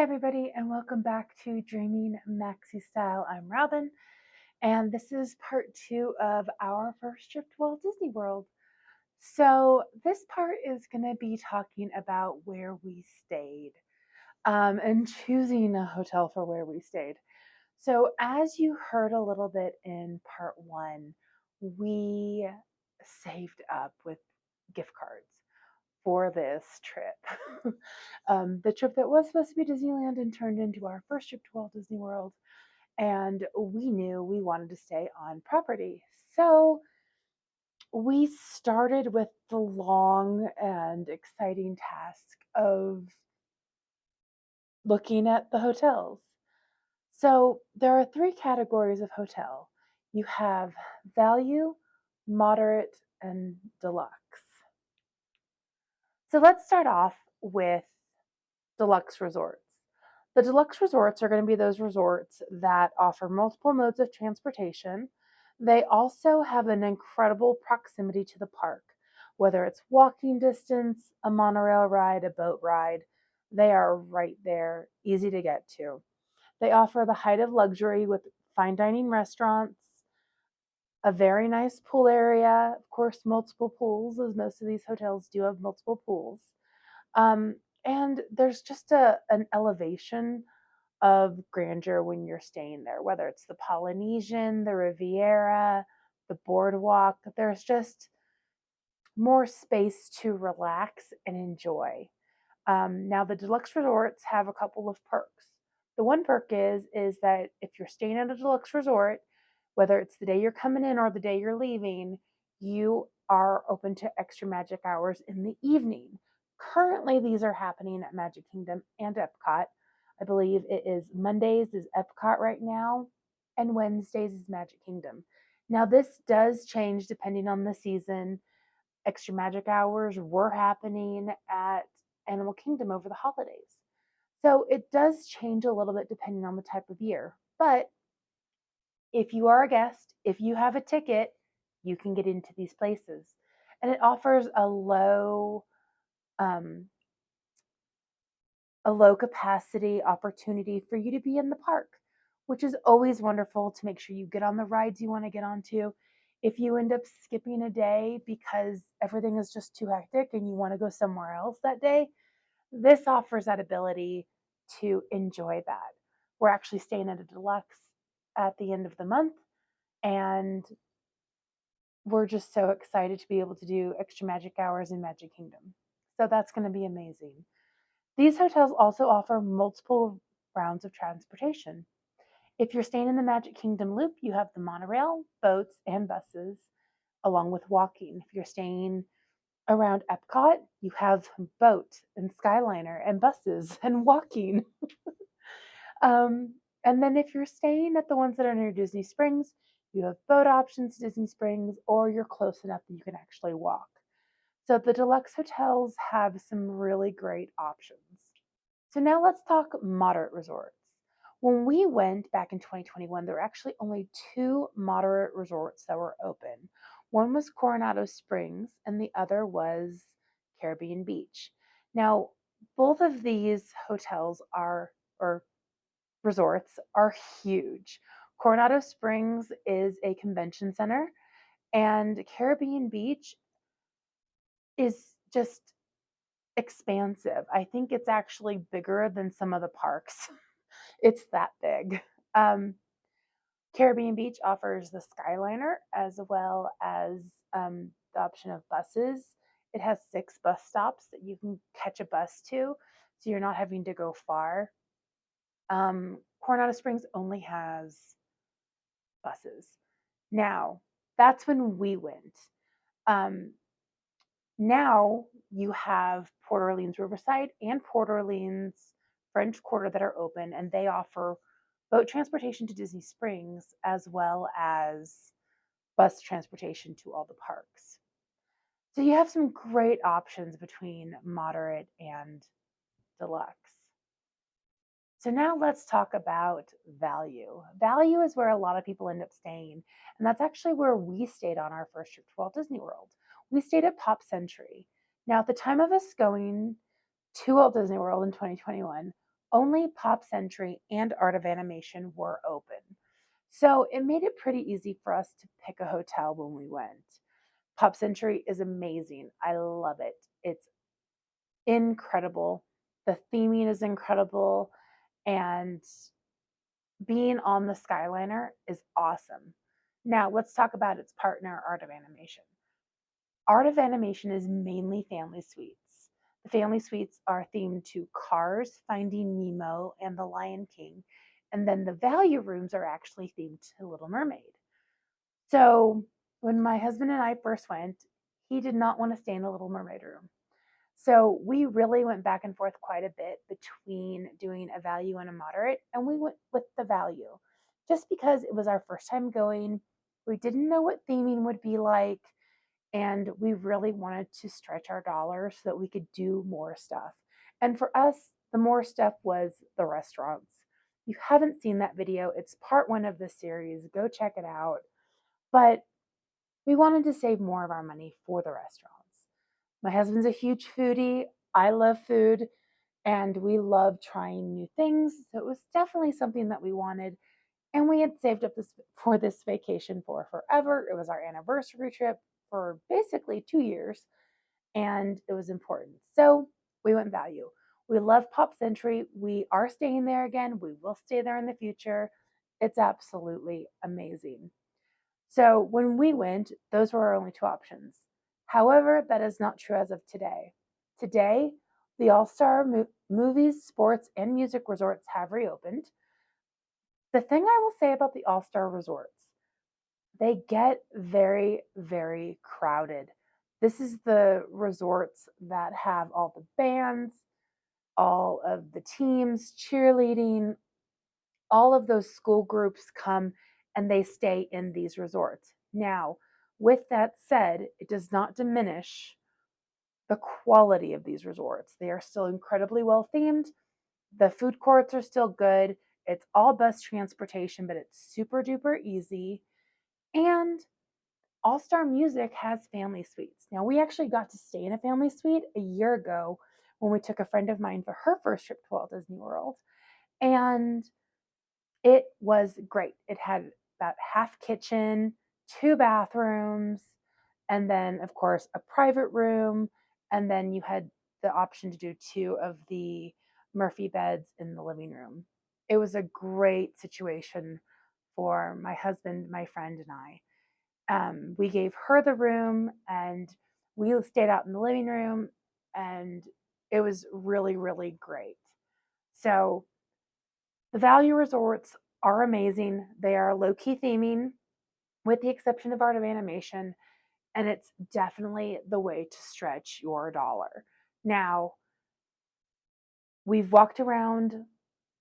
everybody, and welcome back to Dreaming Maxi Style. I'm Robin, and this is part two of our first trip to Walt Disney World. So, this part is going to be talking about where we stayed and choosing a hotel for where we stayed. So, as you heard a little bit in part one, we saved up with gift cards for this trip. The trip that was supposed to be Disneyland and turned into our first trip to Walt Disney World. And we knew we wanted to stay on property. So we started with the long and exciting task of looking at the hotels. So there are three categories of hotel. You have value, moderate, and deluxe. So let's start off with deluxe resorts. The deluxe resorts are going to be those resorts that offer multiple modes of transportation. They also have an incredible proximity to the park, whether it's walking distance, a monorail ride, a boat ride. They are right there, easy to get to. They offer the height of luxury with fine dining restaurants, a very nice pool area, of course, multiple pools, as most of these hotels do have multiple pools. Um, and there's just an elevation of grandeur when you're staying there, whether it's the Polynesian, the Riviera, the boardwalk. There's just more space to relax and enjoy. Now, the deluxe resorts have a couple of perks. The one perk is that if you're staying at a deluxe resort, whether it's the day you're coming in or the day you're leaving, you are open to extra magic hours in the evening. Currently, these are happening at Magic Kingdom and Epcot. I believe it is Mondays is Epcot right now, and Wednesdays is Magic Kingdom. Now, this does change depending on the season. Extra magic hours were happening at Animal Kingdom over the holidays. So it does change a little bit depending on the type of year. But if you are a guest, if you have a ticket, you can get into these places. And it offers um, a low capacity opportunity for you to be in the park, which is always wonderful to make sure you get on the rides you want to get onto. If you end up skipping a day because everything is just too hectic and you want to go somewhere else that day, this offers that ability to enjoy that. We're actually staying at a deluxe at the end of the month, and we're just so excited to be able to do extra magic hours in Magic Kingdom. So that's going to be amazing. These hotels also offer multiple rounds of transportation. If you're staying in the Magic Kingdom Loop, you have the monorail, boats, and buses, along with walking. If you're staying around Epcot, you have boat and Skyliner and buses and walking. And then if you're staying at the ones that are near Disney Springs, you have boat options to Disney Springs, or you're close enough that you can actually walk. So the deluxe hotels have some really great options. So now let's talk moderate resorts. When we went back in 2021, there were actually only two moderate resorts that were open. One was Coronado Springs, and the other was Caribbean Beach. Now, both of these hotels or resorts are huge. Coronado Springs is a convention center, and Caribbean Beach is just expansive. I think it's actually bigger than some of the parks. It's that big. Um, Caribbean Beach offers the Skyliner as well as the option of buses. It has 6 bus stops that you can catch a bus to, so you're not having to go far. Coronado Springs only has buses. Now, that's when we went. Um, Now you have Port Orleans Riverside and Port Orleans French Quarter that are open, and they offer boat transportation to Disney Springs as well as bus transportation to all the parks. So you have some great options between moderate and deluxe. So now let's talk about value. Value is where a lot of people end up staying, and that's actually where we stayed on our first trip to Walt Disney World. We stayed at Pop Century. Now, at the time of us going to Walt Disney World in 2021, only Pop Century and Art of Animation were open. So it made it pretty easy for us to pick a hotel when we went. Pop Century is amazing. I love it. It's incredible. The theming is incredible. And being on the Skyliner is awesome. Now, let's talk about its partner, Art of Animation. Art of Animation is mainly family suites. The family suites are themed to Cars, Finding Nemo, and The Lion King. And then the value rooms are actually themed to Little Mermaid. So when my husband and I first went, he did not want to stay in a Little Mermaid room. So we really went back and forth quite a bit between doing a value and a moderate, and we went with the value just because it was our first time going. We didn't know what theming would be like, and we really wanted to stretch our dollars so that we could do more stuff. And for us, the more stuff was the restaurants. If you haven't seen that video, it's part one of the series. Go check it out. But we wanted to save more of our money for the restaurants. My husband's a huge foodie. I love food and we love trying new things. So it was definitely something that we wanted. And we had saved up this vacation for forever. It was our anniversary trip for basically 2 years, and it was important. So we went value. We love Pop Century. We are staying there again. We will stay there in the future. It's absolutely amazing. So when we went, those were our only two options. However, that is not true as of today. Today, the All Star movies, sports, and music resorts have reopened. The thing I will say about the All Star resorts, they get very, very crowded. This is the resorts that have all the bands, all of the teams cheerleading, all of those school groups come and they stay in these resorts. Now, with that said, it does not diminish the quality of these resorts. They are still incredibly well themed. The food courts are still good. It's all bus transportation, but it's super duper easy. And All Star Music has family suites. Now, we actually got to stay in a family suite a year ago when we took a friend of mine for her first trip to Walt Disney World. And it was great. It had about half kitchen, two bathrooms, and then, of course, a private room. And then you had the option to do two of the Murphy beds in the living room. It was a great situation for my husband, my friend, and I. We gave her the room and we stayed out in the living room, and it was really, really great. So, the value resorts are amazing. They are low key theming, with the exception of Art of Animation, and it's definitely the way to stretch your dollar. Now, we've walked around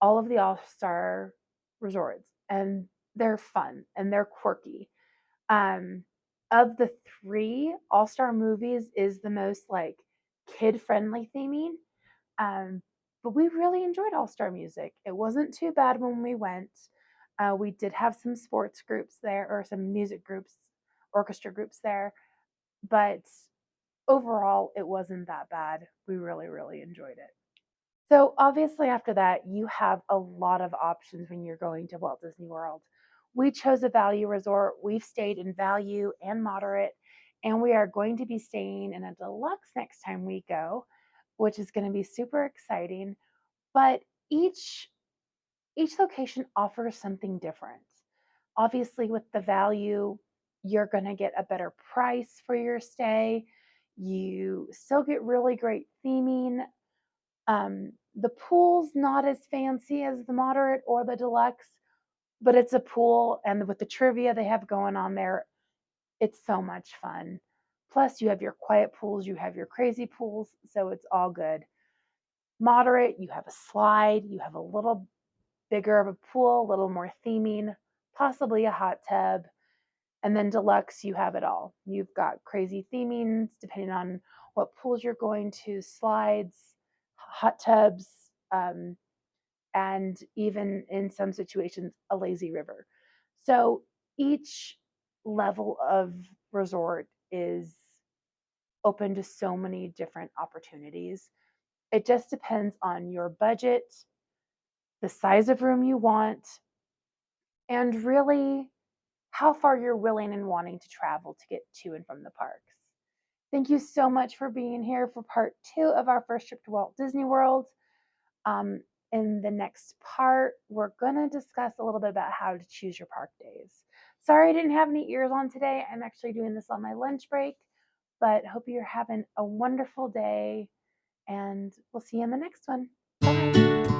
all of the All Star resorts, and they're fun and they're quirky. Um, of the three, All Star Movies is the most like kid friendly theming. Um, but we really enjoyed All Star Music. It wasn't too bad when we went. We did have some sports groups there, or some music groups, orchestra groups there, but overall, it wasn't that bad. We really, really enjoyed it. So, obviously, after that, you have a lot of options when you're going to Walt Disney World. We chose a value resort. We've stayed in value and moderate, and we are going to be staying in a deluxe next time we go, which is going to be super exciting. But each location offers something different. Obviously, with the value, you're going to get a better price for your stay. You still get really great theming. The pool's not as fancy as the moderate or the deluxe, but it's a pool, and with the trivia they have going on there, it's so much fun. Plus, you have your quiet pools, you have your crazy pools, so it's all good. Moderate, you have a slide, you have a little bigger of a pool, a little more theming, possibly a hot tub. And then deluxe, you have it all. You've got crazy themings depending on what pools you're going to, slides, hot tubs, and even in some situations, a lazy river. So each level of resort is open to so many different opportunities. It just depends on your budget the size of room you want, and really how far you're willing and wanting to travel to get to and from the parks. Thank you so much for being here for part 2 of our first trip to Walt Disney World. Um, in the next part, we're going to discuss a little bit about how to choose your park days. Sorry I didn't have any ears on today. I'm actually doing this on my lunch break, but hope you're having a wonderful day, and we'll see you in the next one. Bye.